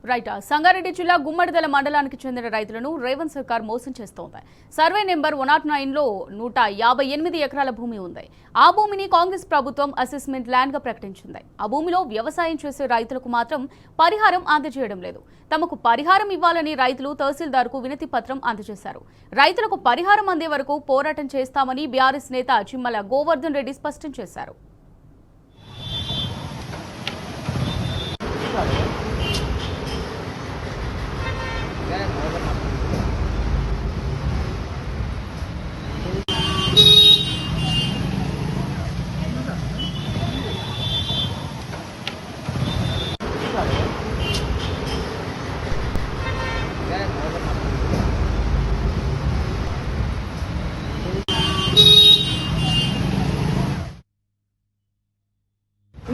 Right Sangareddy జిల్లా గుమ్మడిదల మండలానికి చెందిన రైతులను రేవంత్ సర్కార్ మోసం చేస్తోంది. సర్వే నెంబర్ 109 లో 158 ఎకరాల భూమి ఉంది. ఆ భూమిని కాంగ్రెస్ ప్రభుత్వం అసెస్మెంట్ ల్యాండ్ గా ప్రకటించింది. ఆ భూమిలో వ్యవసాయం చేసే రైతులకు మాత్రం పరిహారం అందజేయడం లేదు. తమకు పరిహారం ఇవ్వాలని రైతులు తహసీల్దార్కు వినతి పత్రం అందజేశారు. రైతులకు పరిహారం అందే వరకు పోరాటం చేస్తామని బీఆర్ఎస్ నేత చిమ్మల గోవర్ధన్ రెడ్డి స్పష్టం చేశారు.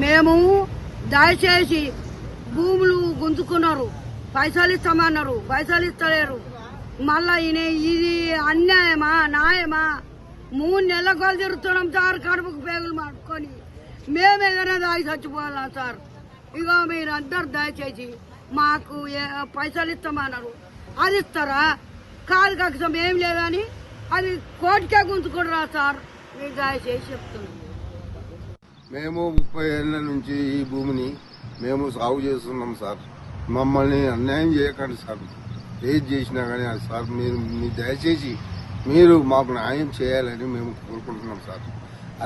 మేము దయచేసి భూములు గుంజుకున్నారు, పైసలు ఇస్తామన్నారు, పైసలు ఇస్తలేరు. మళ్ళా ఇది అన్యాయమా న్యాయమా? 3 నెలల కొలు తిరుగుతున్నాం సార్, కడుపుకు పేగులు మాడుకొని. మేము ఏదైనా దాగి చచ్చిపోవాలా సార్? ఇక మీరు అందరు దయచేసి మాకు పైసలు ఇస్తామన్నారు, అది ఇస్తారా? కాలు కక్షం ఏం లేదని అది కోటికే గుంజుకుంటారా సార్? మీరు దయచేసి చెప్తున్నాం. మేము 30 ఏళ్ల నుంచి ఈ భూమిని మేము సాగు చేస్తున్నాం సార్. మమ్మల్ని అన్యాయం చేయకండి సార్. ఏది చేసినా కానీ సార్ మీరు దయచేసి మీరు మాకు న్యాయం చేయాలని మేము కోరుకుంటున్నాం సార్.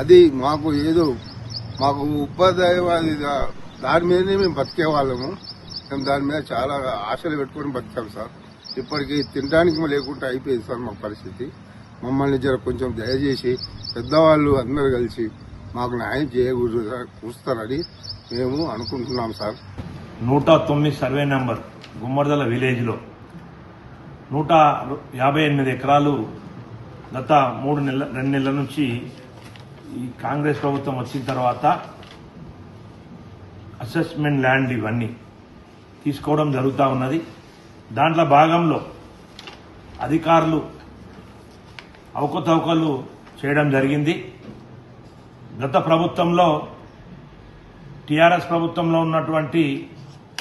అది మాకు ఏదో మాకు ఉపాధ్యాయ దాని మీదనే మేము బతికే వాళ్ళము. మేము దాని మీద చాలా ఆశలు పెట్టుకొని బతికాం సార్. ఇప్పటికీ తినడానికి లేకుండా అయిపోయింది సార్ మా పరిస్థితి. మమ్మల్ని జర కొంచెం దయచేసి పెద్దవాళ్ళు అందరూ కలిసి మాకు న్యాయం చేయకూరుస్తారని మేము అనుకుంటున్నాం సార్. 109 సర్వే నెంబర్ గుమ్మడిదల విలేజ్లో 158 ఎకరాలు గత 2 నెలల నుంచి ఈ కాంగ్రెస్ ప్రభుత్వం వచ్చిన తర్వాత అసెస్మెంట్ ల్యాండ్ ఇవన్నీ తీసుకోవడం జరుగుతూ ఉన్నది. దాంట్లో భాగంలో అధికారులు అవకతవకలు చేయడం జరిగింది. గత ప్రభుత్వంలో టీఆర్ఎస్ ప్రభుత్వంలో ఉన్నటువంటి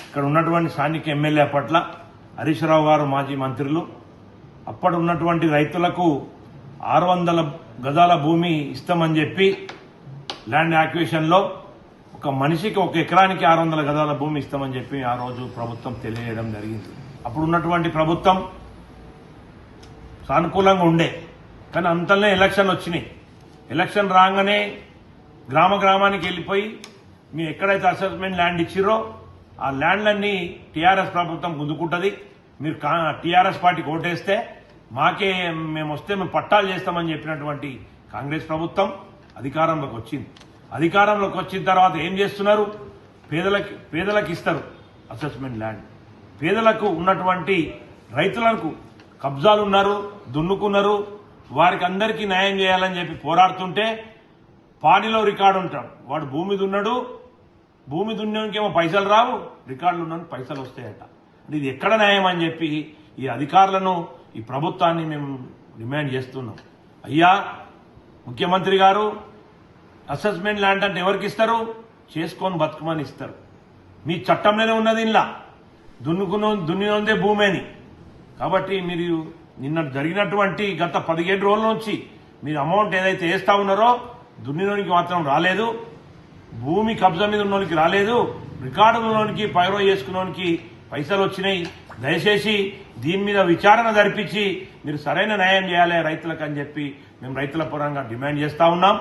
ఇక్కడ ఉన్నటువంటి స్థానిక ఎమ్మెల్యే పట్ల హరీష్ రావు గారు మాజీ మంత్రులు అప్పటి ఉన్నటువంటి రైతులకు 600 గజాల భూమి ఇస్తామని చెప్పి ల్యాండ్ యాక్విజిషన్లో ఒక మనిషికి 1 ఎకరానికి 600 గజాల భూమి ఇస్తామని చెప్పి ఆ రోజు ప్రభుత్వం తెలియజేయడం జరిగింది. అప్పుడు ఉన్నటువంటి ప్రభుత్వం సానుకూలంగా ఉండే, కానీ అంతలోనే ఎలక్షన్ వచ్చినాయి. ఎలక్షన్ రాగానే గ్రామానికి వెళ్ళిపోయి మీరు ఎక్కడైతే అసెస్మెంట్ ల్యాండ్ ఇచ్చిరో ఆ ల్యాండ్లన్నీ టీఆర్ఎస్ ప్రభుత్వం గుంజుకుంటుంది. మీరు టీఆర్ఎస్ పార్టీకి ఓటేస్తే మేము వస్తే మేము పట్టాలు చేస్తామని చెప్పినటువంటి కాంగ్రెస్ ప్రభుత్వం అధికారంలోకి వచ్చింది. అధికారంలోకి వచ్చిన తర్వాత ఏం చేస్తున్నారు? పేదలకు ఇస్తారు అసెస్మెంట్ ల్యాండ్. పేదలకు ఉన్నటువంటి రైతులకు కబ్జాలు ఉన్నారు, దున్నుకున్నారు, వారికి అందరికీ న్యాయం చేయాలని చెప్పి పోరాడుతుంటే పాడిలో రికార్డు ఉంటాడు. వాడు భూమి దున్నాడు, భూమి దున్నేకేమో పైసలు రావు, రికార్డులు ఉన్నాను పైసలు వస్తాయట. ఇది ఎక్కడ న్యాయం అని చెప్పి ఈ అధికారులను ఈ ప్రభుత్వాన్ని మేము డిమాండ్ చేస్తున్నాం. అయ్యా ముఖ్యమంత్రి గారు, అసెస్మెంట్ ల్యాండ్ అంటే ఎవరికి ఇస్తారు? చేసుకొని బతుకమని ఇస్తారు. మీ చట్టంలోనే ఉన్నది, ఇలా దున్నినోందే భూమి అని. కాబట్టి మీరు నిన్న జరిగినటువంటి గత 17 రోజుల నుంచి మీరు అమౌంట్ ఏదైతే వేస్తా ఉన్నారో దున్నినోనికి మాత్రం రాలేదు, భూమి కబ్జా మీద ఉన్నోనికి రాలేదు, రికార్డులోనికి పైరో చేసుకున్నోనికి పైసలు వచ్చినాయి. దయచేసి దీని మీద విచారణ జరిపించి మీరు సరైన న్యాయం చేయాలి రైతులకు అని చెప్పి మేము రైతుల పరంగా డిమాండ్ చేస్తా ఉన్నాం.